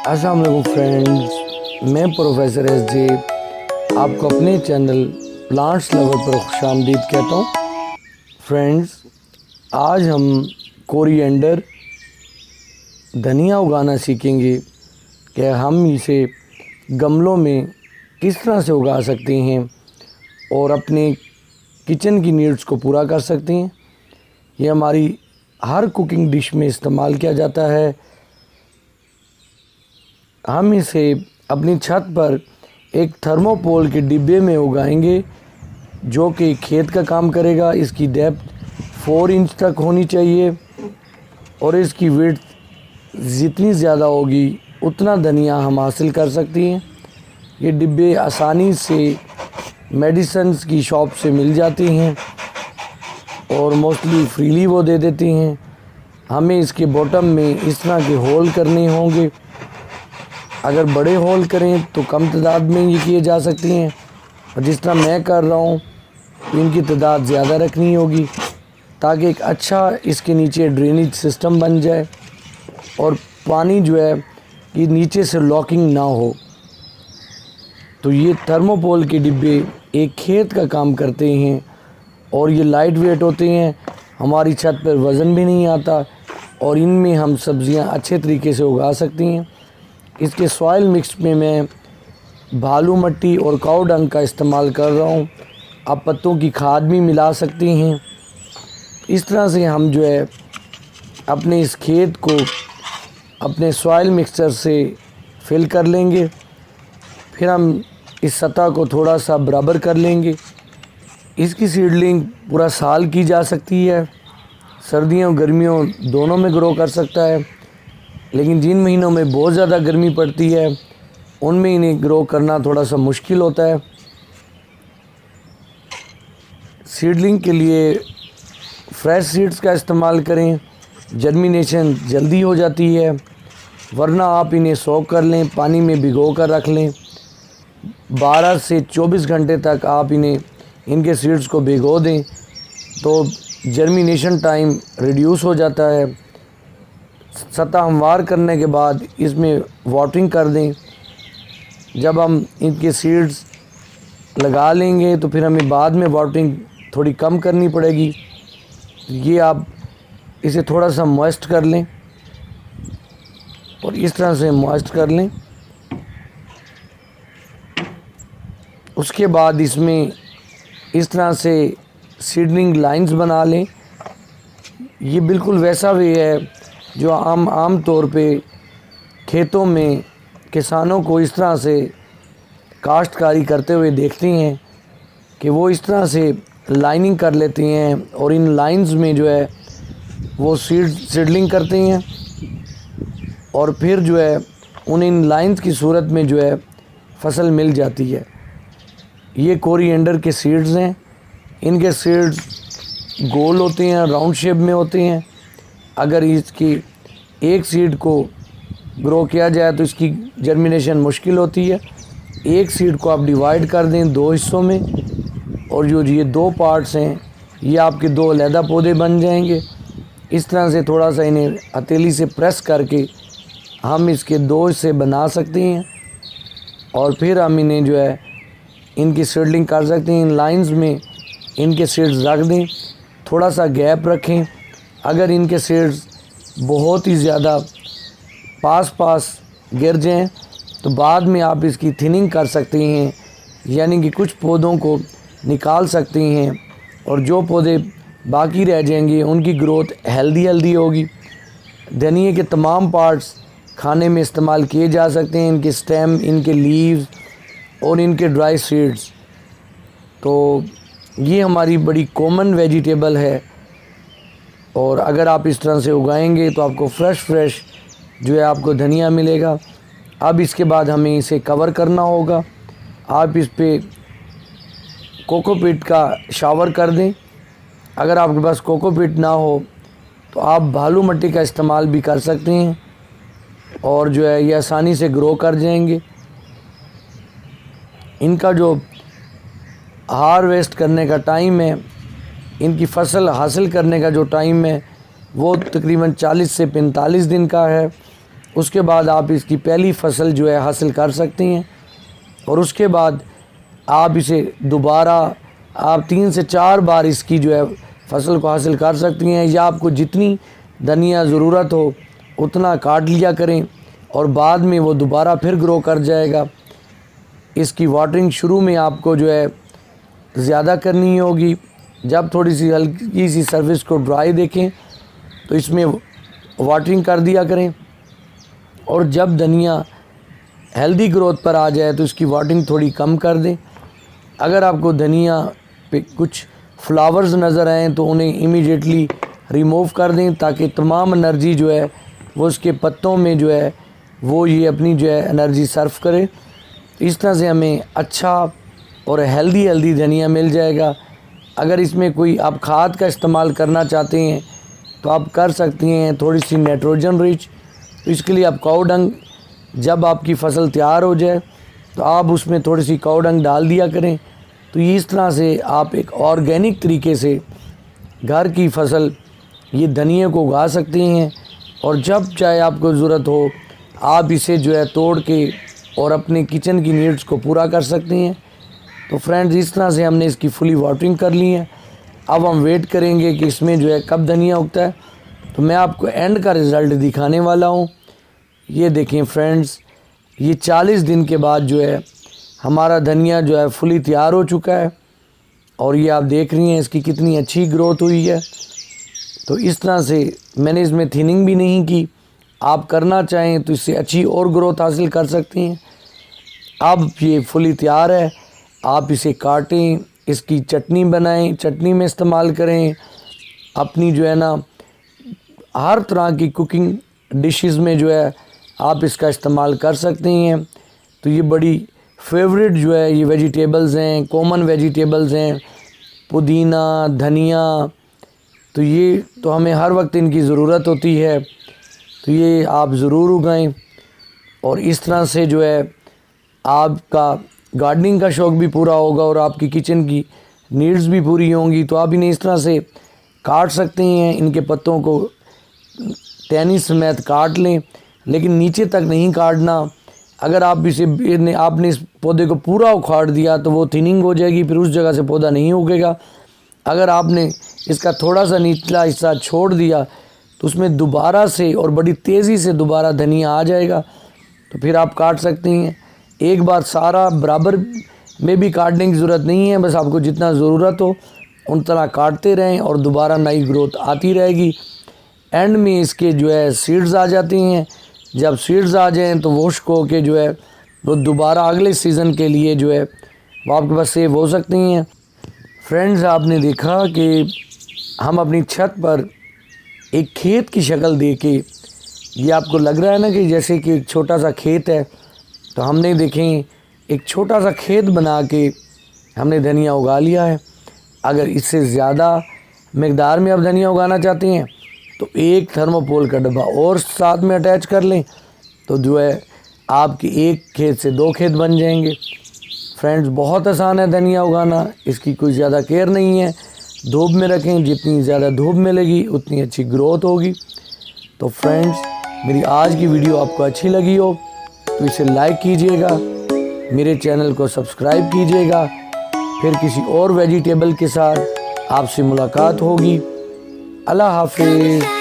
अस्सलाम वालेकुम फ्रेंड्स, मैं प्रोफेसर एस जे आपको अपने चैनल प्लांट्स लवर पर खुशामदीद कहता हूँ। फ्रेंड्स, आज हम कोरिएंडर धनिया उगाना सीखेंगे कि हम इसे गमलों में किस तरह से उगा सकते हैं और अपने किचन की नीड्स को पूरा कर सकते हैं। ये हमारी हर कुकिंग डिश में इस्तेमाल किया जाता है। हम इसे अपनी छत पर एक थर्मोपोल के डिब्बे में उगाएंगे जो कि खेत का काम करेगा। इसकी डेप्थ 4 इंच तक होनी चाहिए और इसकी विड्थ जितनी ज़्यादा होगी उतना धनिया हम हासिल कर सकती हैं। ये डिब्बे आसानी से मेडिसिन्स की शॉप से मिल जाती हैं और मोस्टली फ्रीली वो दे देती हैं। हमें इसके बॉटम में इस तरह के होल करने होंगे। अगर बड़े होल करें तो कम तादाद में ये किए जा सकती हैं और जिस तरह मैं कर रहा हूँ तो इनकी तादाद ज़्यादा रखनी होगी ताकि एक अच्छा इसके नीचे ड्रेनेज सिस्टम बन जाए और पानी जो है ये नीचे से लॉकिंग ना हो। तो ये थर्मोपोल के डिब्बे एक खेत का काम करते हैं और ये लाइट वेट होते हैं। हमारी छत पर वज़न भी नहीं आता और इनमें हम सब्ज़ियां अच्छे तरीके से उगा सकती हैं। इसके सॉइल मिक्स में मैं भालू मिट्टी और काऊ डंग का इस्तेमाल कर रहा हूँ। आप पत्तों की खाद भी मिला सकती हैं। इस तरह से हम जो है अपने इस खेत को अपने सॉइल मिक्सचर से फिल कर लेंगे। फिर हम इस सतह को थोड़ा सा बराबर कर लेंगे। इसकी सीडलिंग पूरा साल की जा सकती है, सर्दियों गर्मियों दोनों में ग्रो कर सकता है, लेकिन जिन महीनों में बहुत ज़्यादा गर्मी पड़ती है उनमें इन्हें ग्रो करना थोड़ा सा मुश्किल होता है। सीडलिंग के लिए फ्रेश सीड्स का इस्तेमाल करें, जर्मिनेशन जल्दी हो जाती है। वरना आप इन्हें सोक कर लें, पानी में भिगो कर रख लें। 12 से 24 घंटे तक आप इनके सीड्स को भिगो दें तो जर्मिनेशन टाइम रिड्यूस हो जाता है। सतह हमवार करने के बाद इसमें वाटरिंग कर दें। जब हम इनके सीड्स लगा लेंगे तो फिर हमें बाद में वाटरिंग थोड़ी कम करनी पड़ेगी। ये आप इसे थोड़ा सा मॉइस्ट कर लें और इस तरह से मॉइस्ट कर लें। उसके बाद इसमें इस तरह से सीडलिंग लाइंस बना लें। ये बिल्कुल वैसा वे है जो आम तौर पे खेतों में किसानों को इस तरह से काश्तकारी करते हुए देखते हैं कि वो इस तरह से लाइनिंग कर लेती हैं और इन लाइंस में जो है वो सीडलिंग करते हैं और फिर जो है इन लाइंस की सूरत में जो है फसल मिल जाती है। ये कोरिएंडर के सीड्स हैं। इनके सीड्स गोल होते हैं, राउंड शेप में होते हैं। अगर इसकी एक सीड को ग्रो किया जाए तो इसकी जर्मिनेशन मुश्किल होती है। एक सीड को आप डिवाइड कर दें 2 हिस्सों में और जो ये 2 पार्ट्स हैं ये आपके 2 अलहदा पौधे बन जाएंगे। इस तरह से थोड़ा सा इन्हें हथेली से प्रेस करके हम इसके 2 हिस्से बना सकते हैं और फिर हम इन्हें जो है इनकी सीडलिंग कर सकते हैं। इन लाइंस में इनके सीड्स रख दें, थोड़ा सा गैप रखें। अगर इनके सीड्स बहुत ही ज़्यादा पास गिर जाएं तो बाद में आप इसकी थिनिंग कर सकते हैं, यानी कि कुछ पौधों को निकाल सकते हैं और जो पौधे बाकी रह जाएंगे उनकी ग्रोथ हेल्दी होगी। धनिए के तमाम पार्ट्स खाने में इस्तेमाल किए जा सकते हैं, इनके स्टेम, इनके लीव्स और इनके ड्राई सीड्स। तो ये हमारी बड़ी कॉमन वेजिटेबल है और अगर आप इस तरह से उगाएंगे तो आपको फ्रेश जो है आपको धनिया मिलेगा। अब इसके बाद हमें इसे कवर करना होगा। आप इस पे कोकोपीट का शावर कर दें। अगर आपके पास कोकोपीट ना हो तो आप भालू मिट्टी का इस्तेमाल भी कर सकते हैं और जो है ये आसानी से ग्रो कर जाएंगे। इनका जो हार्वेस्ट करने का टाइम है, इनकी फसल हासिल करने का जो टाइम है वो तकरीबन 40 से 45 दिन का है। उसके बाद आप इसकी पहली फसल जो है हासिल कर सकती हैं। और उसके बाद आप इसे दोबारा आप 3 से 4 बार इसकी जो है फसल को हासिल कर सकती हैं, या आपको जितनी धनिया ज़रूरत हो उतना काट लिया करें और बाद में वो दोबारा फिर ग्रो कर जाएगा। इसकी वाटरिंग शुरू में आपको जो है ज़्यादा करनी होगी। जब थोड़ी सी हल्की सी सरफेस को ड्राई देखें तो इसमें वाटरिंग कर दिया करें, और जब धनिया हेल्दी ग्रोथ पर आ जाए तो इसकी वाटरिंग थोड़ी कम कर दें। अगर आपको धनिया पे कुछ फ्लावर्स नज़र आएँ तो उन्हें इमीडिएटली रिमूव कर दें, ताकि तमाम एनर्जी जो है वो उसके पत्तों में जो है वो ये अपनी जो है एनर्जी सर्व करे। इस तरह से हमें अच्छा और हेल्दी धनिया मिल जाएगा। अगर इसमें कोई आप खाद का इस्तेमाल करना चाहते हैं तो आप कर सकती हैं, थोड़ी सी नाइट्रोजन रिच। तो इसके लिए आप काऊ डंग, जब आपकी फसल तैयार हो जाए तो आप उसमें थोड़ी सी काऊ डंग डाल दिया करें। तो इस तरह से आप एक ऑर्गेनिक तरीके से घर की फसल ये धनिया को उगा सकती हैं, और जब चाहे आपको ज़रूरत हो आप इसे जो है तोड़ के और अपने किचन की नीड्स को पूरा कर सकती हैं। तो फ्रेंड्स, इस तरह से हमने इसकी फुली वाटरिंग कर ली है। अब हम वेट करेंगे कि इसमें जो है कब धनिया उगता है। तो मैं आपको एंड का रिज़ल्ट दिखाने वाला हूँ। ये देखें फ्रेंड्स, ये 40 दिन के बाद जो है हमारा धनिया जो है फुली तैयार हो चुका है, और ये आप देख रही हैं इसकी कितनी अच्छी ग्रोथ हुई है। तो इस तरह से मैंने इसमें थिनिंग भी नहीं की। आप करना चाहें तो इससे अच्छी और ग्रोथ हासिल कर सकती हैं। अब ये फुली तैयार है, आप इसे काटें, इसकी चटनी बनाएं, चटनी में इस्तेमाल करें, अपनी जो है ना हर तरह की कुकिंग डिशेस में जो है आप इसका इस्तेमाल कर सकती हैं। तो ये बड़ी फेवरेट जो है ये वेजिटेबल्स हैं, कॉमन वेजिटेबल्स हैं, पुदीना, धनिया। तो ये तो हमें हर वक्त इनकी ज़रूरत होती है, तो ये आप ज़रूर उगाएं। और इस तरह से जो है आपका गार्डनिंग का शौक़ भी पूरा होगा और आपकी किचन की नीड्स भी पूरी होंगी। तो आप इन्हें इस तरह से काट सकते हैं, इनके पत्तों को टहनी समेत काट लें, लेकिन नीचे तक नहीं काटना। अगर आप आपने इस पौधे को पूरा उखाड़ दिया तो वो थिनिंग हो जाएगी, फिर उस जगह से पौधा नहीं उगेगा। अगर आपने इसका थोड़ा सा निचला हिस्सा छोड़ दिया तो उसमें दोबारा से और बड़ी तेज़ी से दोबारा धनिया आ जाएगा। तो फिर आप काट सकती हैं। एक बार सारा बराबर में भी काटने की ज़रूरत नहीं है, बस आपको जितना ज़रूरत हो उन तरह काटते रहें और दोबारा नई ग्रोथ आती रहेगी। एंड में इसके जो है सीड्स आ जाती हैं। जब सीड्स आ जाएं तो वॉश होके जो है वो दोबारा अगले सीज़न के लिए जो है वो आपके पास सेव हो सकती हैं। फ्रेंड्स, आपने देखा कि हम अपनी छत पर एक खेत की शक्ल दे के, ये आपको लग रहा है ना कि जैसे कि एक छोटा सा खेत है, तो हमने देखें एक छोटा सा खेत बना के हमने धनिया उगा लिया है। अगर इससे ज़्यादा मकदार में आप धनिया उगाना चाहते हैं तो एक थर्मोकोल का डब्बा और साथ में अटैच कर लें, तो जो है आपके एक खेत से 2 खेत बन जाएंगे। फ्रेंड्स, बहुत आसान है धनिया उगाना, इसकी कोई ज़्यादा केयर नहीं है। धूप में रखें, जितनी ज़्यादा धूप मिलेगी उतनी अच्छी ग्रोथ होगी। तो फ्रेंड्स, मेरी आज की वीडियो आपको अच्छी लगी हो तो इसे लाइक कीजिएगा, मेरे चैनल को सब्सक्राइब कीजिएगा। फिर किसी और वेजिटेबल के साथ आपसे मुलाकात होगी। अल्लाह हाफिज़।